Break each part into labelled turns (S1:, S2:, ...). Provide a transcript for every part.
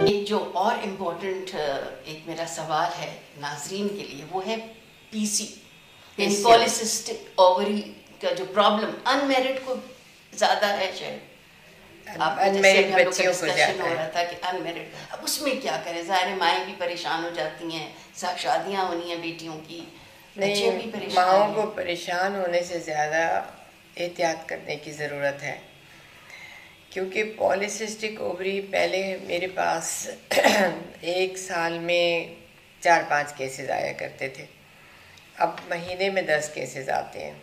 S1: एक जो और इम्पोर्टेंट एक मेरा सवाल है नाजरीन के लिए, वो है पीसी, पॉलिसिस्टिक ओवरी का जो प्रॉब्लम अनमेरिड को ज़्यादा है शायद।
S2: अनमेरिड बच्चियों को
S1: डिस्कशन हो रहा था कि अनमेरिड, अब उसमें क्या करें? ज़ाहिर माएँ भी परेशान हो जाती हैं, शादियाँ होनी हैं बेटियों की, बच्चे भी
S2: नहीं,
S1: परेशान
S2: माओं
S1: हैं।
S2: को परेशान होने से ज़्यादा एहतियात करने की ज़रूरत है, क्योंकि पॉलिसिस्टिक ओवरी पहले मेरे पास एक साल में 4-5 केसेस आया करते थे, अब महीने में 10 केसेस आते हैं।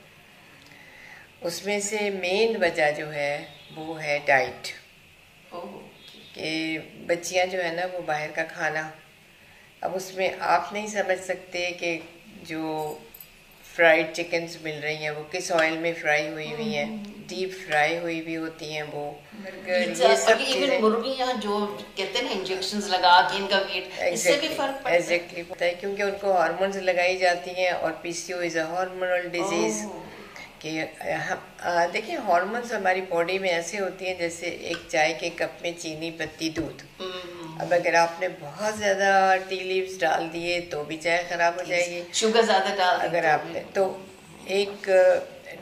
S2: उसमें से मेन वजह जो है वो है डाइट, कि बच्चियां जो है ना वो बाहर का खाना, अब उसमें आप नहीं समझ सकते कि जो फ्राइड चिकन्स मिल रही हैं वो किस ऑयल में फ्राई हुई हुई हैं, डीप फ्राई हुई भी होती हैं वो, बर्गर, ये सब चीज़ें।
S1: मुर्गियाँ जो कहते हैं ना इंजेक्शंस लगा के इनका वेट, इससे भी फर्क पड़ता है।
S2: एग्जैक्टली पता है, क्योंकि उनको हार्मोन्स लगाई जाती हैं, और PCO is a hormonal disease. कि हम देखिए, हार्मोन्स हमारी बॉडी में ऐसे होती हैं जैसे एक चाय के कप में चीनी, पत्ती, दूध। अब अगर आपने बहुत ज़्यादा टी लीव्स डाल दिए तो भी चाय ख़राब हो जाएगी,
S1: शुगर ज़्यादा डाल
S2: अगर आपने तो एक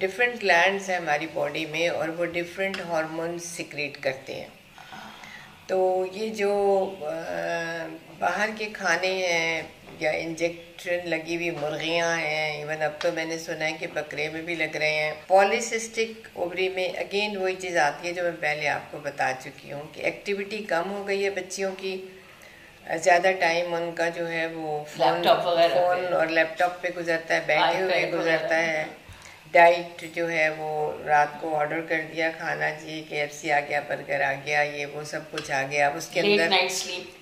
S2: डिफरेंट ग्लैंड्स है हमारी बॉडी में, और वो डिफरेंट हार्मोन्स सिक्रेट करते हैं। तो ये जो बाहर के खाने हैं या इंजेक्शन लगी हुई मुर्गियाँ हैं, इवन अब तो मैंने सुना है कि बकरे में भी लग रहे हैं। पॉलिसिस्टिक ओवरी में अगेन वही चीज़ आती है जो मैं पहले आपको बता चुकी हूँ कि एक्टिविटी कम हो गई है बच्चियों की, ज़्यादा टाइम उनका जो है वो फ़ोन और लैपटॉप पे गुजरता है, बैठे हुए गुजरता है। डाइट जो है वो रात को ऑर्डर कर दिया खाना, जी KFC आ गया, बर्गर आ गया, ये वो सब कुछ आ गया, अब उसके अंदर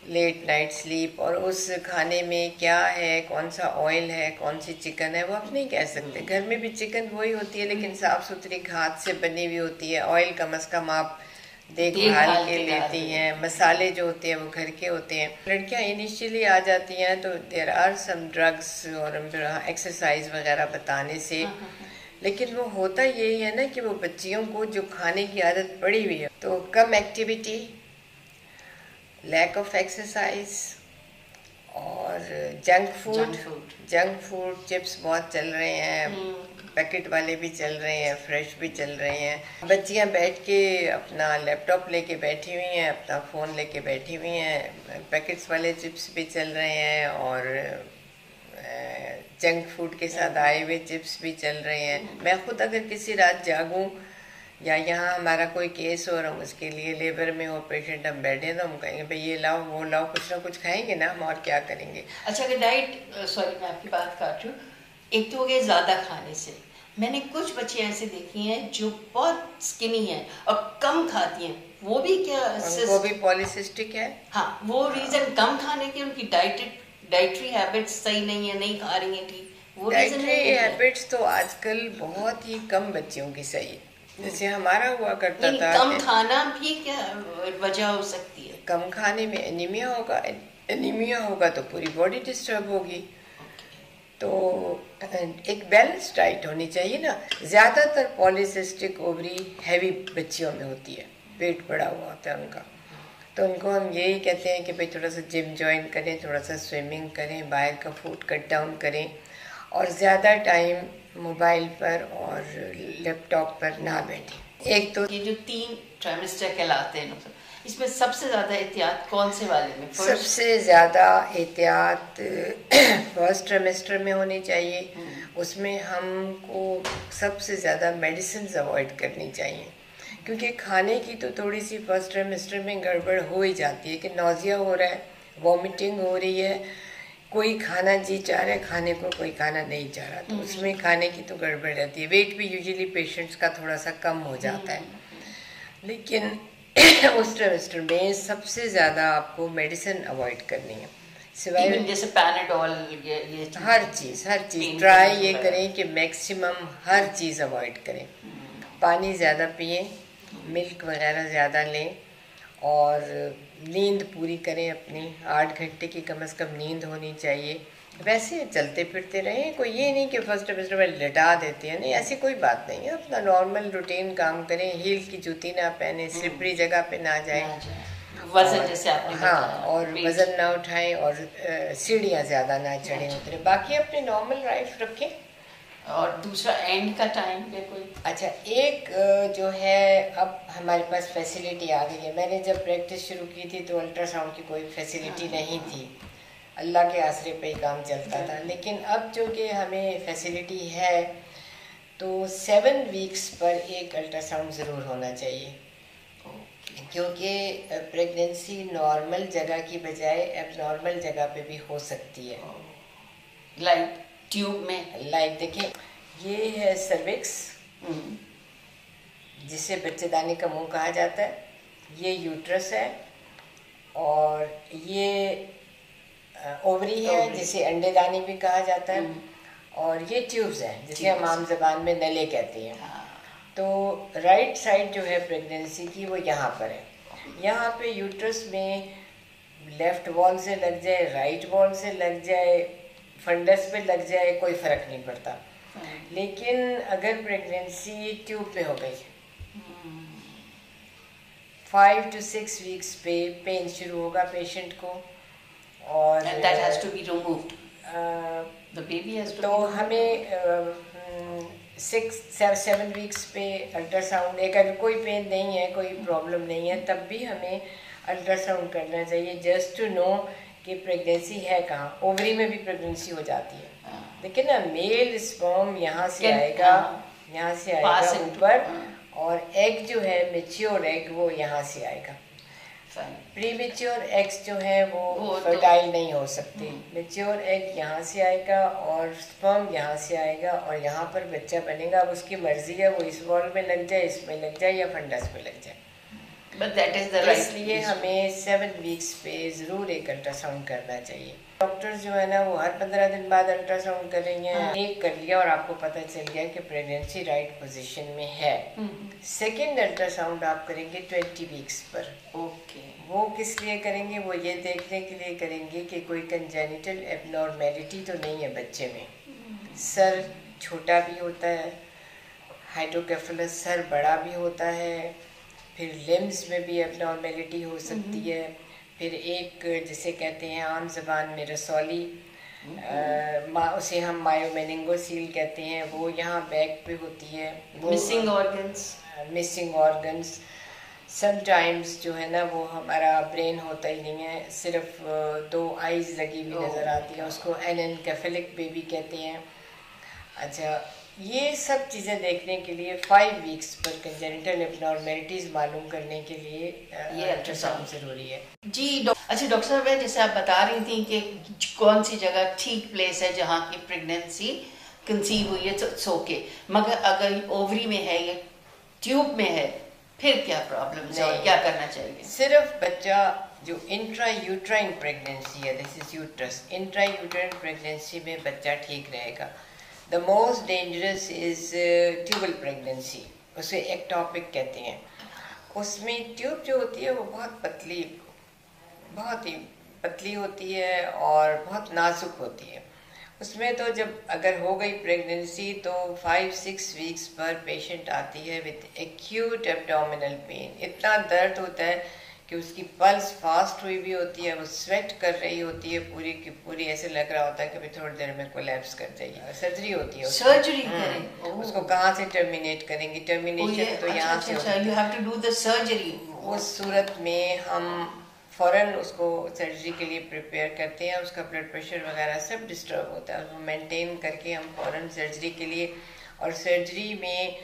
S2: लेट नाइट स्लीप, और उस खाने में क्या है, कौन सा ऑयल है, कौन सी चिकन है, वो आप नहीं कह सकते। घर में भी चिकन वही होती है लेकिन साफ़ सुथरी हाथ से बनी हुई होती है, ऑयल कम अज़ कम आप देखभाल के लेती हैं, मसाले जो होते हैं वो घर के होते हैं। लड़कियां इनिशियली आ जाती हैं तो देर आर सम ड्रग्स और एक्सरसाइज वगैरह बताने से, लेकिन वो होता यही है ना कि वो बच्चियों को जो खाने की आदत पड़ी हुई है, तो कम एक्टिविटी, लैक ऑफ एक्सरसाइज और जंक फूड चिप्स बहुत चल रहे हैं, पैकेट वाले भी चल रहे हैं, फ्रेश भी चल रहे हैं। बच्चियां बैठ के अपना लैपटॉप लेके बैठी हुई हैं, अपना फ़ोन लेके बैठी हुई हैं, पैकेट्स वाले चिप्स भी चल रहे हैं और जंक फूड के साथ आए हुए चिप्स भी चल रहे हैं। मैं खुद अगर किसी रात जागूं या यहाँ हमारा कोई केस हो और हम उसके लिए लेबर में हो, पेशेंट हम बैठे तो हम कहेंगे भाई ये लाओ वो लाओ, कुछ ना कुछ खाएंगे ना हम, और क्या करेंगे।
S1: अच्छा, अगर डाइट, सॉरी मैं आपकी बात काट रही हूँ, एक तो हो गया ज़्यादा खाने से, मैंने कुछ बच्चियाँ ऐसे देखी हैं जो बहुत स्किनी हैं और कम खाती हैं, वो भी क्या
S2: वो भी पॉलिसिस्टिक है।
S1: हाँ, वो रीज़न कम खाने की, उनकी डाइटरी हैबिट्स सही नहीं है, नहीं खा रही हैं ठीक, वो
S2: डाइटरी हैबिट्स तो आजकल बहुत ही कम बच्चियों की सही है, जैसे हमारा हुआ करता था।
S1: कम खाना भी क्या वजह हो सकती है?
S2: कम खाने में एनीमिया होगा तो पूरी बॉडी डिस्टर्ब होगी। तो एक बैलेंस डाइट होनी चाहिए ना। ज़्यादातर पॉलिसिस्टिक ओवरी हैवी बच्चियों में होती है, पेट बड़ा हुआ होता है उनका, तो उनको हम यही कहते हैं कि भाई थोड़ा सा जिम ज्वाइन करें, थोड़ा सा स्विमिंग करें, बाहर का फूड कट डाउन करें, और ज़्यादा टाइम मोबाइल पर और लैपटॉप पर ना बैठें। एक तो
S1: ये जो 3 ट्राइमेस्टर कहलाते हैं, इसमें सबसे ज़्यादा एहतियात कौन से वाले में?
S2: सबसे ज़्यादा एहतियात फर्स्ट ट्राइमेस्टर में होनी चाहिए। उसमें हमको सबसे ज़्यादा मेडिसिन अवॉइड करनी चाहिए, क्योंकि खाने की तो थोड़ी सी फर्स्ट ट्राइमेस्टर में गड़बड़ हो ही जाती है कि नौजिया हो रहा है, वॉमिटिंग हो रही है, कोई खाना जी चाह रहा है खाने को, कोई खाना नहीं चाह रहा, तो उसमें खाने की तो गड़बड़ रहती है। वेट भी यूजुअली पेशेंट्स का थोड़ा सा कम हो जाता है, लेकिन उस ट्राइमेस्टर में सबसे ज़्यादा आपको मेडिसिन अवॉइड करनी है, सिवाय
S1: जैसे पैनाडोल, ये
S2: हर चीज़ ट्राई ये करें कि मैक्सिमम हर चीज़ अवॉइड करें। पानी ज़्यादा पिएं, मिल्क वगैरह ज़्यादा लें, और नींद पूरी करें अपनी, 8 घंटे की कम से कम नींद होनी चाहिए। वैसे चलते फिरते रहें, कोई ये नहीं कि फर्स्ट में लिटा देते हैं, नहीं ऐसी कोई बात नहीं है। अपना नॉर्मल रूटीन काम करें, हील की जूती ना पहने, स्लिपरी जगह पे ना जाए,
S1: ना जाए, वजन जैसे आपने
S2: हाँ,
S1: बताया,
S2: और
S1: weight।
S2: वज़न ना उठाएं और सीढ़ियाँ ज़्यादा ना चढ़ें उतरें, बाकी अपनी नॉर्मल लाइफ रखें।
S1: और दूसरा एंड का टाइम पे कोई?
S2: अच्छा, एक जो है अब हमारे पास फैसिलिटी आ गई है। मैंने जब प्रैक्टिस शुरू की थी तो अल्ट्रासाउंड की कोई फैसिलिटी नहीं थी, अल्लाह के आसरे पे ही काम चलता था। लेकिन अब जो कि हमें फैसिलिटी है तो 7 वीक्स पर एक अल्ट्रासाउंड ज़रूर होना चाहिए, क्योंकि प्रेगनेंसी नॉर्मल जगह की बजाय एबनॉर्मल जगह पे भी हो सकती है।
S1: लाइक ट्यूब में?
S2: लाइक देखिए, ये है सर्विक्स, जिसे बच्चेदानी का मुंह कहा जाता है, ये यूट्रस है, और ये ओवरी है जिसे अंडेदानी भी कहा जाता है, और ये ट्यूब्स हैं जिसे हम आम जबान में नले कहते हैं। तो राइट साइड जो है प्रेगनेंसी की वो यहाँ पर है। यहाँ पे यूट्रस में लेफ्ट वॉल से लग जाए, राइट वॉल से लग जाए, फंडस पे लग जाए, कोई फ़र्क नहीं पड़ता। लेकिन अगर प्रेगनेंसी ट्यूब पे हो गई, 5 to 6 वीक्स पे पेन शुरू होगा पेशेंट को, और
S1: that has to be removed. The baby has to
S2: तो
S1: be
S2: हमें 6-7 वीक्स पे अल्ट्रासाउंड, एक अगर कोई पेन नहीं है, कोई प्रॉब्लम नहीं है, तब भी हमें अल्ट्रासाउंड करना चाहिए, जस्ट टू नो कि प्रेगनेंसी है कहाँ। ओवरी में भी प्रेगनेंसी हो जाती है, लेकिन ना मेल स्पर्म यहाँ से आएगा, यहाँ से आएगा ऊपर, और एग जो है मेच्योर एग वो यहाँ से आएगा। प्रीमेच्योर एग्स जो है वो फर्टाइल नहीं हो सकते। मेच्योर एग यहाँ से आएगा और स्पर्म यहाँ से आएगा, और यहाँ पर बच्चा बनेगा। अब उसकी मर्जी है, वो इस वॉल में लग जाए, इसमें लग जाए, या फंडस में लग जाए।
S1: But that is the right
S2: इसलिए हमें 7 वीक्स पे ज़रूर एक अल्ट्रासाउंड करना चाहिए। डॉक्टर्स जो है ना वो हर 15 दिन बाद अल्ट्रासाउंड करेंगे। एक कर लिया और आपको पता चल गया कि प्रेगनेंसी राइट पोजीशन में है। सेकेंड अल्ट्रासाउंड आप करेंगे 20 वीक्स पर।
S1: ओके।
S2: वो किस लिए करेंगे? वो ये देखने के लिए करेंगे कि कोई कंजेनिटल एबनॉर्मेलिटी तो नहीं है बच्चे में। सर छोटा भी होता है, हाइड्रोकेफलस सर बड़ा भी होता है, फिर लिम्स में भी एबनॉर्मेलिटी हो सकती है, फिर एक जिसे कहते हैं आम ज़बान में रसौली, उसे हम मायोमेनिंगोसील कहते हैं, वो यहाँ बैक पे होती है। मिसिंग ऑर्गन्स समटाइम्स जो है ना वो हमारा ब्रेन होता ही नहीं है, सिर्फ 2 आइज़ लगी हुई नज़र आती है, उसको एनेनकेफेलिक बेबी कहते हैं। अच्छा, ये सब चीज़ें देखने के लिए 5 वीक्स पर कंजेनिटल एबनॉर्मेलिटीज़ मालूम करने के लिए ये अल्ट्रासाउंड ज़रूरी है।
S1: जी अच्छा डॉक्टर साहब, जैसे आप बता रही थी कि कौन सी जगह ठीक प्लेस है जहाँ की प्रेगनेंसी कंसीव हुई है, तो ओके, मगर अगर ओवरी में है या ट्यूब में है फिर क्या प्रॉब्लम है और क्या करना चाहिए?
S2: सिर्फ बच्चा जो इंट्रा यूट्राइन प्रेगनेंसी है, this is uterus, intra uterine pregnancy में बच्चा ठीक रहेगा। The most dangerous is tubal pregnancy, उसे एक्टोपिक कहते हैं। उसमें ट्यूब जो होती है वो बहुत ही पतली होती है और बहुत नाजुक होती है। उसमें तो जब अगर हो गई प्रेगनेंसी तो 5-6 वीक्स पर पेशेंट आती है विद एक्यूट एब्डोमिनल पेन। इतना दर्द होता है कि उसकी पल्स फास्ट हुई भी होती है, वो स्वेट कर रही होती है पूरी की पूरी, ऐसे लग रहा होता है कि थोड़ी देर में कोलैप्स कर जाएगी। सर्जरी होती है,
S1: सर्जरी करें
S2: उसको कहाँ से टर्मिनेट करेंगे? टर्मिनेशन तो यहाँ से
S1: you have to do the surgery.
S2: उस सूरत में हम फ़ौरन उसको सर्जरी के लिए प्रिपेयर करते हैं। उसका ब्लड प्रेशर वगैरह सब डिस्टर्ब होता है, उसको मेंटेन करके हम फ़ौरन सर्जरी के लिए, और सर्जरी में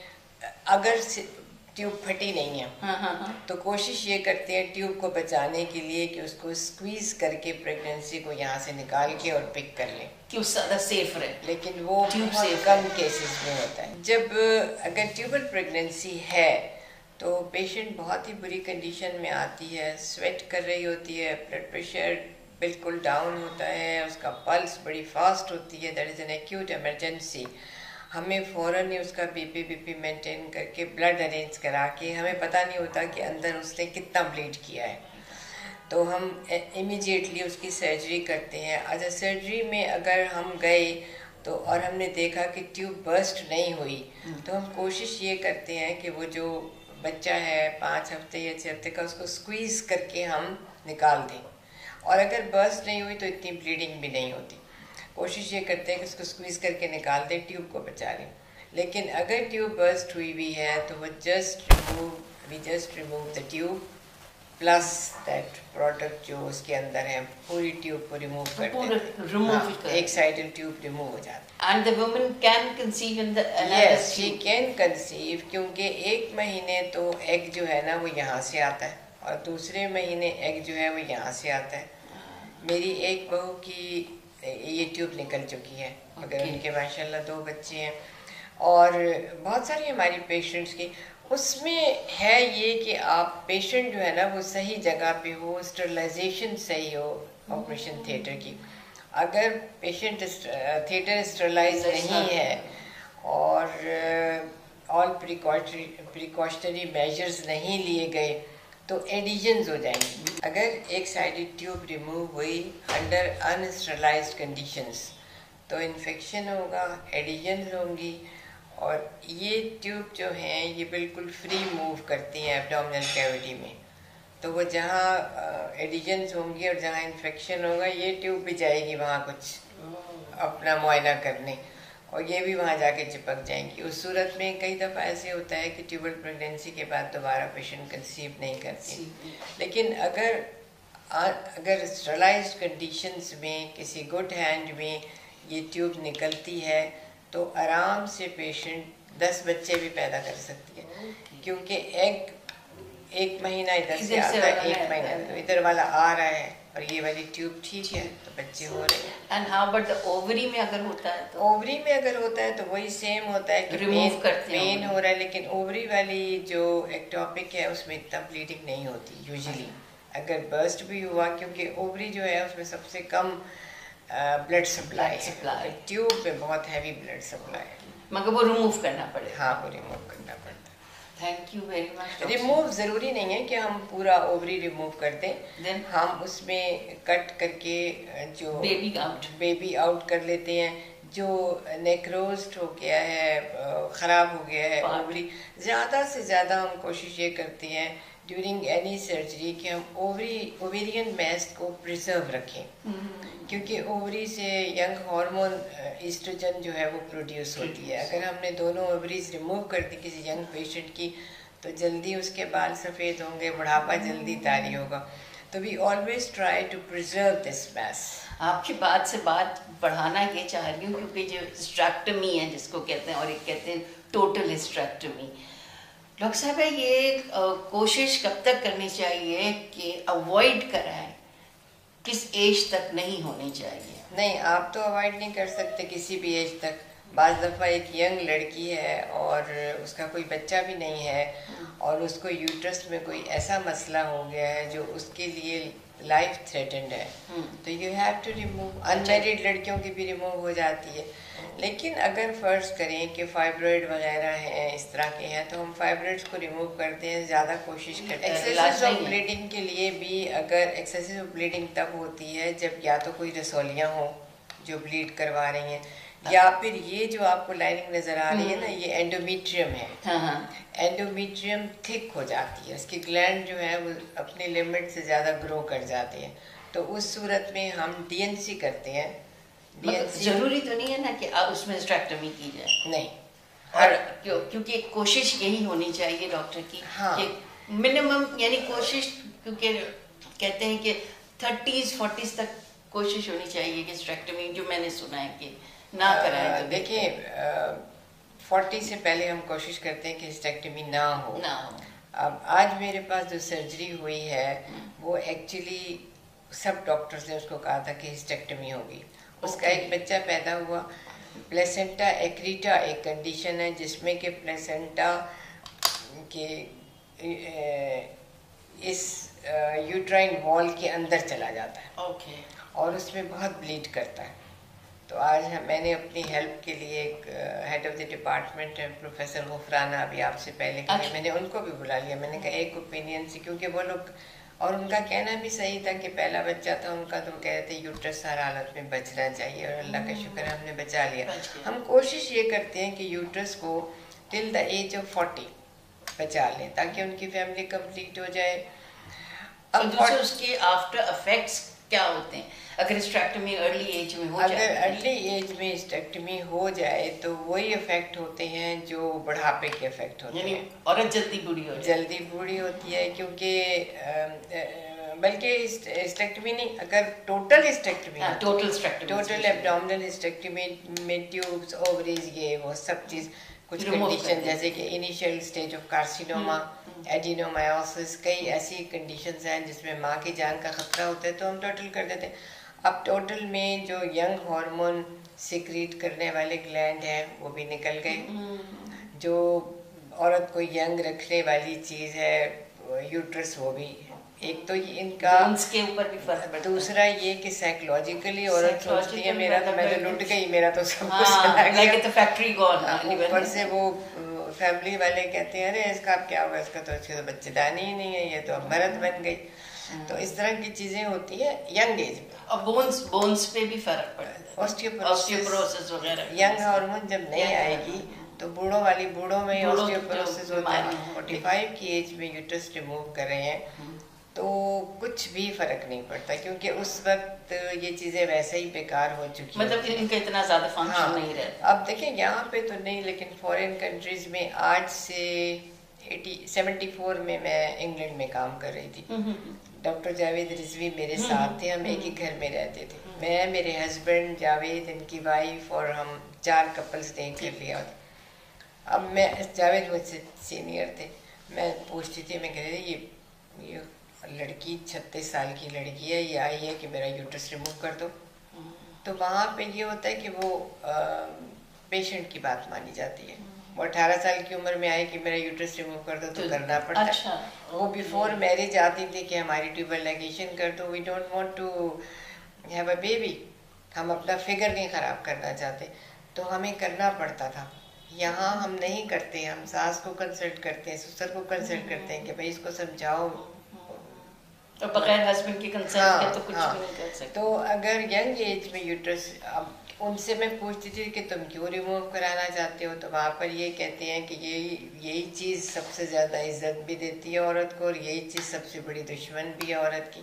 S2: अगर ट्यूब फटी नहीं है तो कोशिश ये करते हैं ट्यूब को बचाने के लिए कि उसको स्क्वीज़ करके प्रेगनेंसी को यहाँ से निकाल के और पिक कर लें
S1: कि वो ज़्यादा सेफ रहे।
S2: लेकिन वो बहुत कम केसेस में होता है। जब अगर ट्यूबल प्रेगनेंसी है तो पेशेंट बहुत ही बुरी कंडीशन में आती है, स्वेट कर रही होती है, ब्लड प्रेशर बिल्कुल डाउन होता है, उसका पल्स बड़ी फास्ट होती है, that is an acute emergency. हमें फ़ौरन ही उसका बीपी मेंटेन करके ब्लड अरेंज करा के, हमें पता नहीं होता कि अंदर उसने कितना ब्लीड किया है, तो हम इमीडिएटली उसकी सर्जरी करते हैं। अच्छा, सर्जरी में अगर हम गए तो और हमने देखा कि ट्यूब बर्स्ट नहीं हुई, तो हम कोशिश ये करते हैं कि वो जो बच्चा है 5 हफ्ते या 6 हफ्ते का, उसको स्क्वीज़ करके हम निकाल दें। और अगर बर्स्ट नहीं हुई तो इतनी ब्लीडिंग भी नहीं होती। कोशिश ये करते हैं कि उसको स्क्वीज़ करके निकाल दें, ट्यूब को बचा लें। लेकिन अगर ट्यूब बर्स्ट हुई भी है तो वो we just remove the tube plus that product जो उसके अंदर है, पूरी ट्यूब को रिमूव कर देते हैं। एक साइडल ट्यूब रिमूव हो जाती है।
S1: And the woman can conceive in the
S2: yes, she can conceive, क्योंकि 1 महीने तो एग जो है ना वो यहाँ से आता है और दूसरे महीने एग जो है वो यहाँ से आता है। मेरी एक बहू की ये ट्यूब निकल चुकी है, मगर उनके माशाल्लाह 2 बच्चे हैं। और बहुत सारी हमारी पेशेंट्स की उसमें है ये कि आप पेशेंट जो है ना वो सही जगह पे हो, स्टरलाइजेशन सही हो ऑपरेशन थिएटर की। अगर पेशेंट थिएटर स्टरलाइज नहीं है और ऑल प्रिकॉशनरी मेजर्स नहीं लिए गए तो एडिशंस हो जाएंगी। अगर एक साइडेड ट्यूब रिमूव हुई अंडर अनस्टरलाइज्ड कंडीशंस तो इन्फेक्शन होगा, एडिशंस होंगी। और ये ट्यूब जो हैं ये बिल्कुल फ्री मूव करती हैं एब्डोमिनल कैविटी में, तो वो जहाँ एडिशंस होंगी और जहाँ इन्फेक्शन होगा ये ट्यूब भी जाएगी वहाँ कुछ अपना मुआयना करने और ये भी वहाँ जाके चिपक जाएंगी। उस सूरत में कई दफ़ा ऐसे होता है कि ट्यूबल प्रेगनेंसी के बाद दोबारा पेशेंट कंसीव नहीं करती। लेकिन अगर स्टरलाइज्ड कंडीशंस में किसी गुड हैंड में ये ट्यूब निकलती है तो आराम से पेशेंट 10 बच्चे भी पैदा कर सकती है, क्योंकि एग 1 महीना इधर से आता है, 1 महीना तो इधर वाला आ रहा है और ये वाली ट्यूब ठीक है तो बच्चे हो रहे हैं।
S1: एंड हाउ बट ओवरी में अगर होता है तो
S2: ओवरी में अगर होता है तो वही सेम होता है कि पेन हो रहा है, लेकिन ओवरी वाली जो एक्टोपिक है उसमें इतना ब्लीडिंग नहीं होती यूजुअली। अगर बर्स्ट भी हुआ, क्योंकि ओवरी जो है उसमें सबसे कम ब्लड सप्लाई है, ट्यूब में बहुत हैवी ब्लड सप्लाई है,
S1: मगर वो रिमूव करना पड़ेगा।
S2: हाँ, वो रिमूव करना पड़ता है।
S1: Thank you very much.
S2: Remove ज़रूरी नहीं है कि हम पूरा ओवरी रिमूव कर दें, हम उसमें कट करके जो बेबी आउट कर लेते हैं। जो नेक्रोज्ड हो गया है, ख़राब हो गया है ओवरी, ज़्यादा से ज़्यादा हम कोशिश ये करते हैं ड्यूरिंग एनी सर्जरी कि हम ओवेरियन मैस को प्रिजर्व रखें, क्योंकि ओवरी से यंग हार्मोन ईस्ट्रोजन जो है वो प्रोड्यूस होती है। अगर हमने दोनों ओवरीज रिमूव कर दी किसी यंग पेशेंट की तो जल्दी उसके बाल सफ़ेद होंगे, बुढ़ापा जल्दी तारी होगा। तो we always try to preserve this mass.
S1: आपकी बात से बात बढ़ाना ये चाह रही हूँ, क्योंकि जो हिस्टेरेक्टमी है जिसको कहते हैं और एक कहते हैं टोटल हिस्टेरेक्टमी, डॉक्टर साहब ये कोशिश कब तक करनी चाहिए कि अवॉइड कराएं, किस एज तक नहीं होनी चाहिए?
S2: नहीं, आप तो अवॉइड नहीं कर सकते किसी भी एज तक। बाज़ दफ़ा एक यंग लड़की है और उसका कोई बच्चा भी नहीं है और उसको यूट्रस में कोई ऐसा मसला हो गया है जो उसके लिए लाइफ थ्रेटेंड है, तो you have to remove. Unmarried लड़कियों की भी रिमूव हो जाती है। लेकिन अगर फ़र्ज़ करें कि फाइब्रॉइड वगैरह हैं, इस तरह के हैं, तो हम फाइब्रॉइड्स को रिमूव करते हैं, ज़्यादा कोशिश करते हैं। एक्सेसिव ऑफ ब्लीडिंग के लिए भी, अगर एक्सेसिव ब्लीडिंग तब होती है जब या तो कोई रसौलियाँ हों जो ब्लीड करवा रही हैं, या फिर ये जो आपको लाइनिंग नज़र आ रही है ना, ये एंडोमेट्रियम है। एंडोमेट्रियम थिक हो जाती है, उसकी ग्लैंड जो है वो अपनी लिमिट से ज़्यादा ग्रो कर जाती है, तो उस सूरत में हम डीएनसी करते हैं।
S1: जरूरी तो नहीं है ना कि उसमें हिस्टेरेक्टमी की जाए? नहीं,
S2: और
S1: क्योंकि कोशिश यही होनी चाहिए डॉक्टर की,
S2: हाँ,
S1: कि मिनिमम यानी कोशिश, क्योंकि कहते हैं कि 30-40 तक कोशिश होनी चाहिए कि हिस्टेरेक्टमी, जो मैंने सुना है कि ना कराएं। तो
S2: देखिए 40 से पहले हम कोशिश करते हैं कि हिस्टेरेक्टमी ना हो। अब आज मेरे पास जो सर्जरी हुई है वो एक्चुअली सब डॉक्टर्स ने उसको कहा था कि हिस्टेरेक्टमी होगी। उसका एक बच्चा पैदा हुआ। प्लेसेंटा एक्रीटा एक कंडीशन है जिसमें कि प्लेसेंटा के इस यूट्राइन वॉल के अंदर चला जाता है और उसमें बहुत ब्लीड करता है। तो आज मैंने अपनी हेल्प के लिए एक हेड ऑफ द डिपार्टमेंट है प्रोफेसर गुफराना, अभी आपसे पहले के लिए मैंने उनको भी बुला लिया। मैंने कहा एक ओपिनियन से, क्योंकि वो लोग और उनका कहना भी सही था कि पहला बच्चा था उनका, तो कह रहे थे यूट्रस हर हालत में बचना चाहिए, और अल्लाह का शुक्र है हमने बचा लिया। हम कोशिश ये करते हैं कि यूट्रस को टिल द एज ऑफ 40 बचा लें ताकि उनकी फैमिली कंप्लीट हो जाए।
S1: अब दूसरे उसके आफ्टर इफेक्ट्स क्या होते हैं अगर हिस्टेरेक्टमी अर्ली एज में हो जाए?
S2: अगर अर्ली एज में हिस्टेरेक्टमी हो जाए तो वही इफेक्ट होते हैं जो बुढ़ापे के इफेक्ट होते हैं।
S1: औरत जल्दी बूढ़ी हो जाए,
S2: जल्दी बूढ़ी होती है, क्योंकि बल्कि हिस्टेरेक्टमी नहीं, अगर total hysterectomy, total abdominal hysterectomy में ट्यूब्स, ओवरीज, ये वो सब चीज़, कुछ कंडीशन जैसे कि initial stage of carcinoma, adenomyosis, कई ऐसी कंडीशंस हैं जिसमें माँ की जान का खतरा होता है, तो हम टोटल कर देते हैं। अब टोटल में जो यंग हार्मोन सिक्रीट करने वाले ग्लैंड हैं वो भी निकल गए। जो औरत को यंग रखने वाली चीज़ है यूट्रस, वो भी, एक तो इनका
S1: के ऊपर भी फर्क पड़ता है।
S2: दूसरा ये कि साइकोलॉजिकली औरत सोचती है मेरा तो, मैं तो लुट गई, मेरा तो सब कुछ चला गया,
S1: तो फैक्ट्री गॉन।
S2: ऊपर से वो फैमिली वाले कहते हैं अरे इसका अब क्या होगा, इसका तो इसके तो बच्चेदानी ही नहीं है, ये तो अब मर्द बन गई। तो इस तरह की चीजें होती है यंग एज में।
S1: और बोन्स पे भी फर्क पड़ता है, ऑस्टियोपोरोसिस वगैरह।
S2: यंग हार्मोन जब नहीं आएगी तो बूढ़ों में ऑस्टियोपोरोसिस होता है। 45 की एज में यूट्रस रिमूव कर रहे हैं तो कुछ भी फर्क नहीं पड़ता, क्योंकि उस वक्त ये चीजें वैसे ही बेकार हो चुकी हैं,
S1: मतलब इनका इतना ज्यादा फंक्शन नहीं रहता।
S2: अब देखिए यहाँ पे तो नहीं, लेकिन फॉरेन कंट्रीज में आज से 74 में मैं इंग्लैंड में काम कर रही थी। डॉक्टर जावेद रिजवी मेरे साथ थे, हम एक ही घर में रहते थे, मैं, मेरे हस्बैंड, जावेद, इनकी वाइफ, और हम 4 कपल्स ने कर लिया। अब मैं, जावेद मुझसे सीनियर थे, मैं पूछती थी, मैं कह रही थी ये लड़की 36 साल की लड़की है, ये आई है कि मेरा यूट्रस रिमूव कर दो। तो वहाँ पे ये होता है कि वो पेशेंट की बात मानी जाती है। वो 18 साल की उम्र में आए कि मेरा यूट्रस रिमूव कर दो तो करना पड़ता है। वो बिफोर मैरिज आती थी कि हमारी ट्यूबल लाइगेशन कर दो, we don't want to have a baby, हम अपना फिगर नहीं ख़राब करना चाहते, तो हमें करना पड़ता था। यहाँ हम नहीं करते, हम सास को कंसल्ट करते हैं, ससुर को कंसल्ट करते हैं कि भाई इसको समझाओ,
S1: तो बगैर हस्बैंड की कंसल्ट के तो कुछ भी नहीं कर सकते।
S2: तो अगर यंग एज में यूट्रस, अब उनसे मैं पूछती थी कि तुम क्यों रिमूव कराना चाहते हो, तो वहाँ पर ये कहते हैं कि यही चीज़ सबसे ज़्यादा इज्जत भी देती है औरत को, और यही चीज़ सबसे बड़ी दुश्मन भी है औरत की,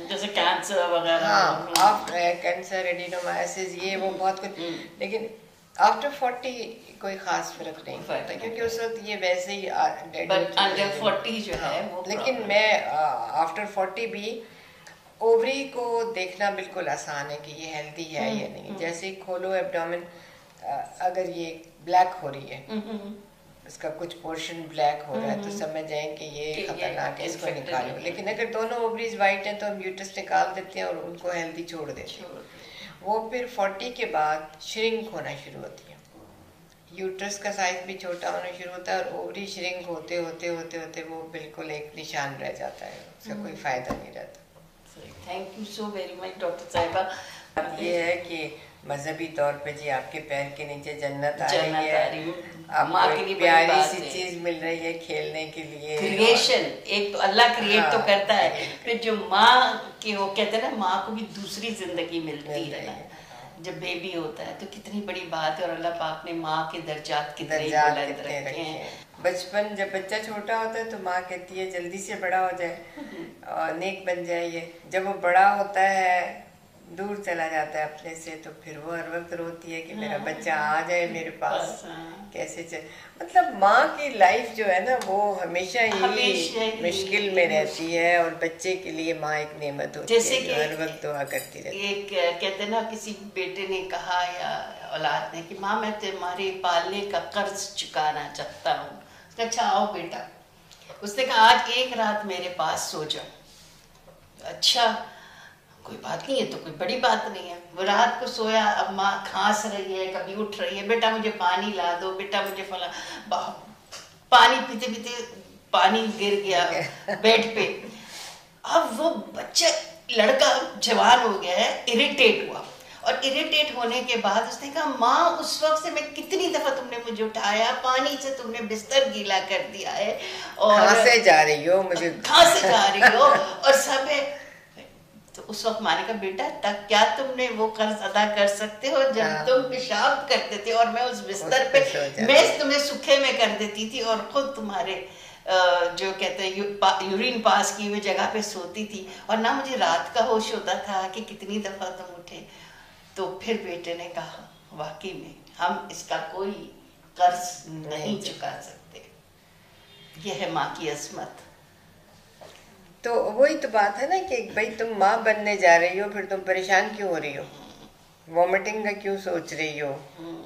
S1: जैसे कैंसर वगैरह।
S2: हाँ, आफ्टर कैंसर, एडिनोमायोसिस, ये वो बहुत कुछ। लेकिन आफ्टर 40 कोई खास फर्क नहीं पड़ता, क्योंकि उस वक्त ये वैसे ही
S1: अंडर 40 जो है वो।
S2: लेकिन मैं आफ्टर 40 भी ओवरी को देखना बिल्कुल आसान है कि ये हेल्दी है या नहीं। जैसे ही खोलो एब्डोमेन, अगर ये ब्लैक हो रही है, इसका कुछ पोर्शन ब्लैक हो रहा है, तो समझ जाए कि ये खतरनाक है, इसको निकालो। लेकिन अगर दोनों ओवरीज वाइट हैं तो हम यूट्रस निकाल देते हैं और उनको हेल्दी छोड़ देते हैं। वो फिर 40 के बाद श्रिंक होना शुरू होती है, यूट्रस का साइज भी छोटा होना शुरू होता है, और ओवरी श्रिंक होते होते होते होते वो बिल्कुल एक निशान रह जाता है, उसका कोई फायदा नहीं रहता।
S1: Thank you so very much doctor साहिबा।
S2: ये है कि मजहबी तौर पे जी आपके पैर के नीचे जन्नत आ रही है, आपको प्यारी सी चीज मिल रही है खेलने के लिए।
S1: क्रिएशन, एक तो अल्लाह क्रिएट तो करता है, फिर जो माँ की, वो कहते हैं ना, माँ को भी दूसरी जिंदगी मिलती है ना जब बेबी होता है, तो कितनी बड़ी बात है। और अल्लाह पाक ने माँ के दर्जात कितने बुलंद रखे हैं।
S2: बचपन, जब बच्चा छोटा होता है तो माँ कहती है जल्दी से बड़ा हो जाए और नेक बन जाए ये। जब वो बड़ा होता है, दूर चला जाता है अपने से, तो फिर वो हर वक्त रोती है कि मेरा बच्चा आ जाए मेरे पास, कैसे चल। मतलब माँ की लाइफ जो है ना, वो हमेशा ही मुश्किल में रहती है, और बच्चे के लिए माँ एक नेमत होती है जो हर वक्त दुआ करती रहती है।
S1: एक कहते ना, किसी बेटे ने कहा या औलाद ने कि माँ मैं तुम्हारे पालने का कर्ज चुकाना चाहता हूँ। अच्छा आओ बेटा। उसने कहा आज एक रात मेरे पास सो जाओ। अच्छा कोई बात नहीं है, तो कोई बड़ी बात नहीं है। वो रात को सोया, अब माँ खांस रही है, कभी उठ रही है, बेटा मुझे पानी ला दो, बेटा मुझे फला। पानी पीते पीते पानी गिर गया बेड पे। अब वो बच्चा, लड़का जवान हो गया है, इरिटेट हुआ और इरिटेट होने के बाद उसने कहा, माँ उस वक्त से मैं कितनी दफा तुमने मुझे उठाया, पानी से तुमने बिस्तर गीला कर दिया है और
S2: खांसे जा रही हो, मुझे
S1: खांसे जा रही हो और सब है। तो उस वक्त माने का, बेटा तक क्या तुमने वो कर्ज अदा कर सकते हो जब तुम पेशाब करते थे और मैं उस बिस्तर पे मैं तुम्हें सूखे में कर देती थी और खुद तुम्हारे जो कहते हैं यूरिन पास की हुई जगह पे सोती थी, और ना मुझे रात का होश होता था कि कितनी दफा तुम उठे। तो फिर बेटे ने कहा, वाकई में हम इसका कोई कर्ज नहीं चुका सकते, यह है माँ की असमत।
S2: तो वही तो बात है ना कि भाई तुम माँ बनने जा रही हो, फिर तुम परेशान क्यों हो रही हो, वॉमिटिंग का क्यों सोच रही हो,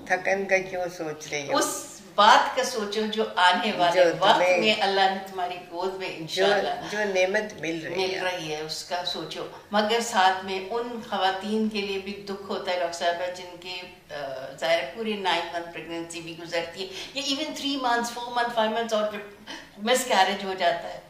S2: थकन का क्यों सोच रही हो।
S1: उस बात का सोचो जो आने वाले वक्त में अल्लाह ने तुम्हारी गोद में इंशाल्लाह
S2: जो नेमत मिल
S1: रही है उसका सोचो। मगर साथ में उन खवातीन के लिए भी दुख होता है डॉक्टर साहब जिनके ज़ाहिर पूरे 9 मंथ प्रेगनेंसी भी गुजरती है, या इवन 3 मंथ्स 4 मंथ 5 मंथ्स और मिसकैरेज हो जाता है,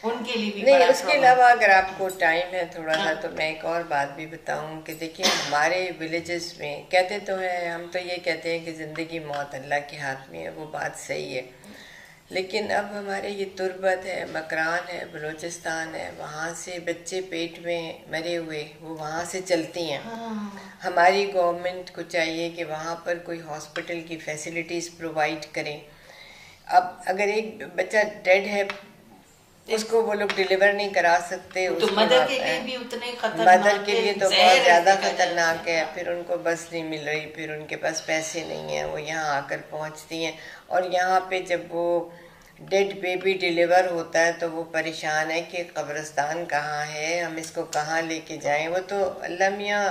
S1: उनके लिए भी
S2: नहीं। उसके अलावा अगर आपको टाइम है थोड़ा सा तो मैं एक और बात भी बताऊं कि देखिए हमारे विलेजेस में कहते तो हैं, हम तो ये कहते हैं कि ज़िंदगी मौत अल्लाह के हाथ में है, वो बात सही है, लेकिन अब हमारे ये तुर्बत है, मकरान है, बलूचिस्तान है, वहाँ से बच्चे पेट में मरे हुए वो वहाँ से चलती हैं। हमारी गवर्नमेंट को चाहिए कि वहाँ पर कोई हॉस्पिटल की फैसिलिटीज़ प्रोवाइड करें। अब अगर एक बच्चा डेड है उसको वो लोग डिलीवर नहीं करा सकते,
S1: तो मदर के लिए भी उतने
S2: खतरनाक, मदर के लिए तो बहुत ज़्यादा खतरनाक है। फिर उनको बस नहीं मिल रही, फिर उनके पास पैसे नहीं हैं, वो यहाँ आकर पहुँचती हैं और यहाँ पे जब वो डेड बेबी डिलीवर होता है तो वो परेशान है कि कब्रिस्तान कहाँ है, हम इसको कहाँ लेके जाएं। वो तो अल्लाह मियाँ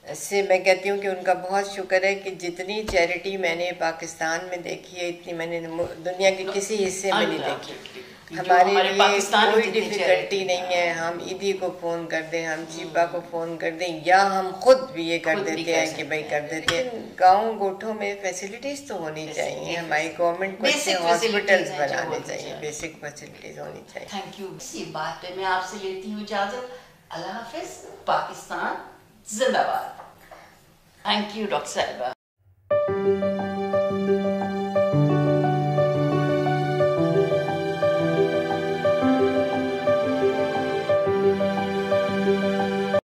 S2: से मैं कहती हूँ कि उनका बहुत शुक्र है कि जितनी चैरिटी मैंने पाकिस्तान में देखी है इतनी मैंने दुनिया के किसी हिस्से में नहीं देखी। हमारे लिए कोई डिफिकल्टी नहीं है, हम ईदी को फ़ोन कर दें, हम चीपा को फ़ोन कर दें, या हम खुद भी ये कर देते हैं कि भाई कर देते हैं। गाँव गोठों में फैसिलिटीज़ तो होनी चाहिए, हमारी गवर्नमेंट को अच्छे हॉस्पिटल्स बनाने चाहिए, बेसिक फैसिलिटीज़ होनी चाहिए।
S1: Thank you. इसी बात पे मैं आपसे लेती हूँ इजाज़त। अल्लाह हाफिज़। पाकिस्तान जिंदाबाद। थैंक यू डॉक्टर साहिबा।